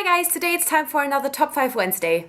Hi guys, today it's time for another Top 5 Wednesday.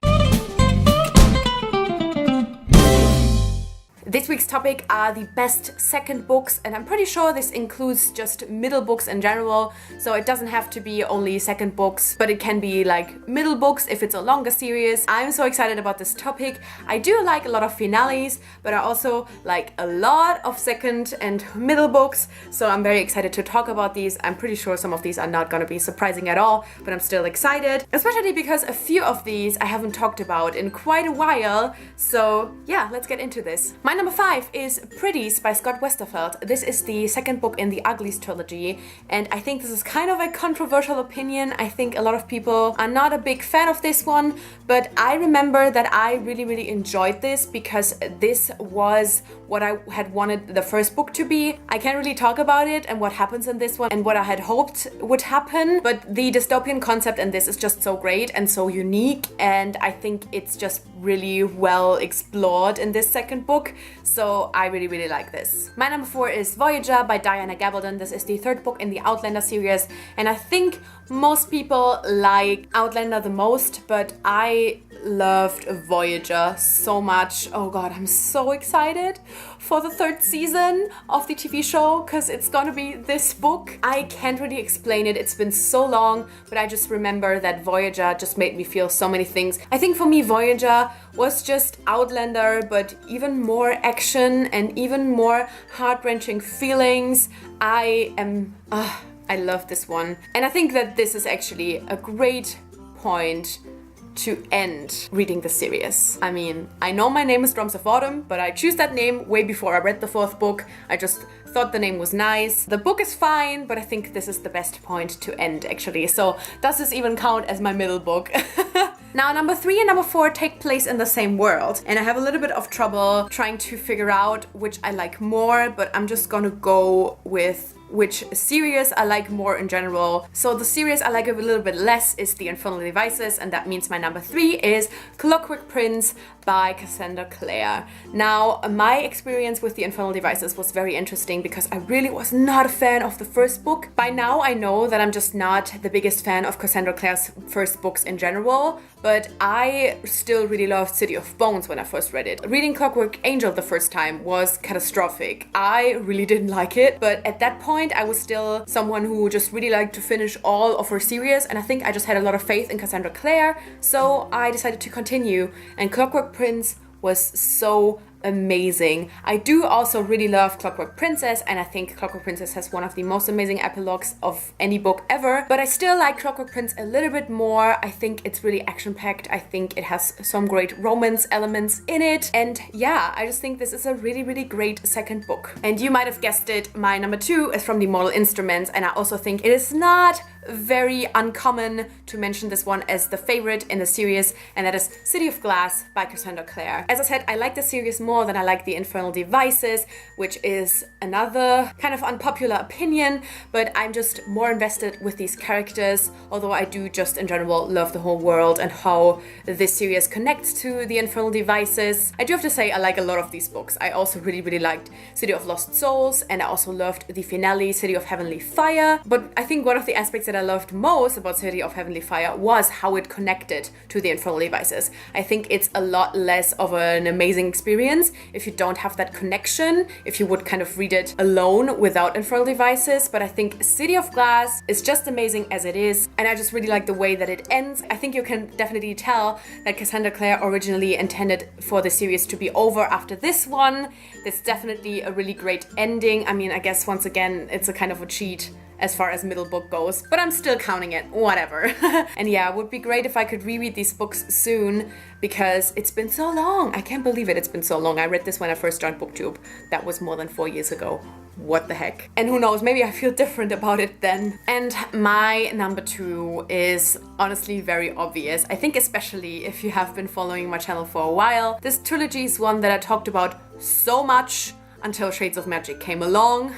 This week's topic are the best second books, and I'm pretty sure this includes just middle books in general, so it doesn't have to be only second books, but it can be like middle books if it's a longer series. I'm so excited about this topic. I do like a lot of finales, but I also like a lot of second and middle books, so I'm very excited to talk about these. I'm pretty sure some of these are not gonna be surprising at all, but I'm still excited, especially because a few of these I haven't talked about in quite a while, so yeah, let's get into this. My number 5 is Pretties by Scott Westerfeld. This is the second book in the Uglies trilogy, and I think this is kind of a controversial opinion. I think a lot of people are not a big fan of this one, but I remember that I really enjoyed this because this was what I had wanted the first book to be. I can't really talk about it and what happens in this one and what I had hoped would happen, but the dystopian concept in this is just so great and so unique, and I think it's just really well explored in this second book. So I really like this. My number 4 is Voyager by Diana Gabaldon. This is the third book in the Outlander series, and I think most people like Outlander the most, but I loved Voyager so much. Oh god, I'm so excited for the third season of the TV show because it's gonna be this book. I can't really explain it, it's been so long, but I just remember that Voyager just made me feel so many things. I think for me Voyager was just Outlander, but even more action and even more heart-wrenching feelings. I love this one, and I think that this is actually a great point to end reading the series. I mean, I know my name is Drums of Autumn, but I choose that name way before I read the fourth book. I just thought the name was nice. The book is fine, but I think this is the best point to end actually. So does this even count as my middle book? Now, number 3 and number 4 take place in the same world, and I have a little bit of trouble trying to figure out which I like more, but I'm just gonna go with which series I like more in general. So the series I like a little bit less is The Infernal Devices, and that means my number 3 is Clockwork Prints by Cassandra Clare. Now, my experience with The Infernal Devices was very interesting because I really was not a fan of the first book. By now I know that I'm just not the biggest fan of Cassandra Clare's first books in general, but I still really loved City of Bones when I first read it. Reading Clockwork Angel the first time was catastrophic. I really didn't like it, but at that point I was still someone who just really liked to finish all of her series, and I think I just had a lot of faith in Cassandra Clare, so I decided to continue, and Clockwork Prince was so amazing. I do also really love Clockwork Princess, and I think Clockwork Princess has one of the most amazing epilogues of any book ever, but I still like Clockwork Prince a little bit more. I think it's really action-packed. I think it has some great romance elements in it, and yeah, I just think this is a really great second book. And you might have guessed it, my number 2 is from the Mortal Instruments, and I also think it is not very uncommon to mention this one as the favorite in the series, and that is City of Glass by Cassandra Clare. As I said, I like the series more than I like The Infernal Devices, which is another kind of unpopular opinion, but I'm just more invested with these characters, although I do just in general love the whole world and how this series connects to The Infernal Devices. I do have to say I like a lot of these books. I also really liked City of Lost Souls, and I also loved the finale, City of Heavenly Fire, but I think one of the aspects that I loved most about City of Heavenly Fire was how it connected to The Infernal Devices. I think it's a lot less of an amazing experience if you don't have that connection, if you would kind of read it alone without Infernal Devices, but I think City of Glass is just amazing as it is, and I just really like the way that it ends. I think you can definitely tell that Cassandra Clare originally intended for the series to be over after this one. It's definitely a really great ending. I mean, I guess once again, it's a kind of a cheat as far as middle book goes, but I'm still counting it, whatever. And yeah, it would be great if I could reread these books soon because it's been so long. I can't believe it, it's been so long. I read this when I first joined BookTube. That was more than 4 years ago. What the heck? And who knows, maybe I feel different about it then. And my number 2 is honestly very obvious. I think especially if you have been following my channel for a while. This trilogy is one that I talked about so much until Shades of Magic came along.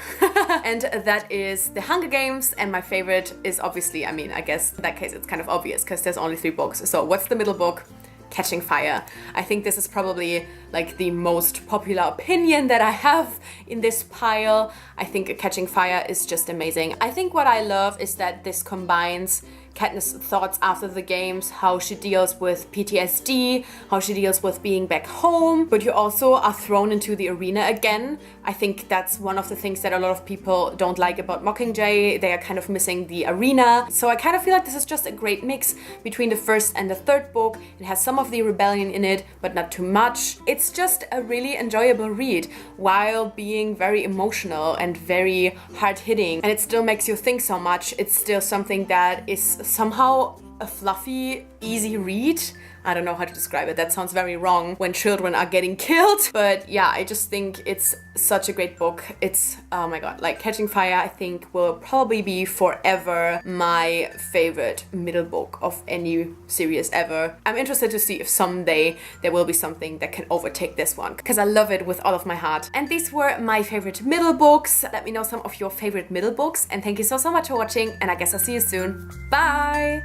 And that is The Hunger Games, and my favorite is obviously, I mean, I guess in that case it's kind of obvious because there's only 3 books. So what's the middle book? Catching Fire. I think this is probably like the most popular opinion that I have in this pile. I think Catching Fire is just amazing. I think what I love is that this combines Katniss' thoughts after the games, how she deals with PTSD, how she deals with being back home, but you also are thrown into the arena again. I think that's one of the things that a lot of people don't like about Mockingjay. They are kind of missing the arena. So I kind of feel like this is just a great mix between the first and the third book. It has some of the rebellion in it, but not too much. It's just a really enjoyable read while being very emotional and very hard-hitting. And it still makes you think so much. It's still something that is somehow a fluffy, easy read. I don't know how to describe it. That sounds very wrong when children are getting killed. But yeah, I just think it's such a great book. It's, oh my god, like Catching Fire, I think will probably be forever my favorite middle book of any series ever. I'm interested to see if someday there will be something that can overtake this one, because I love it with all of my heart. And these were my favorite middle books. Let me know some of your favorite middle books, and thank you so much for watching, and I guess I'll see you soon. Bye!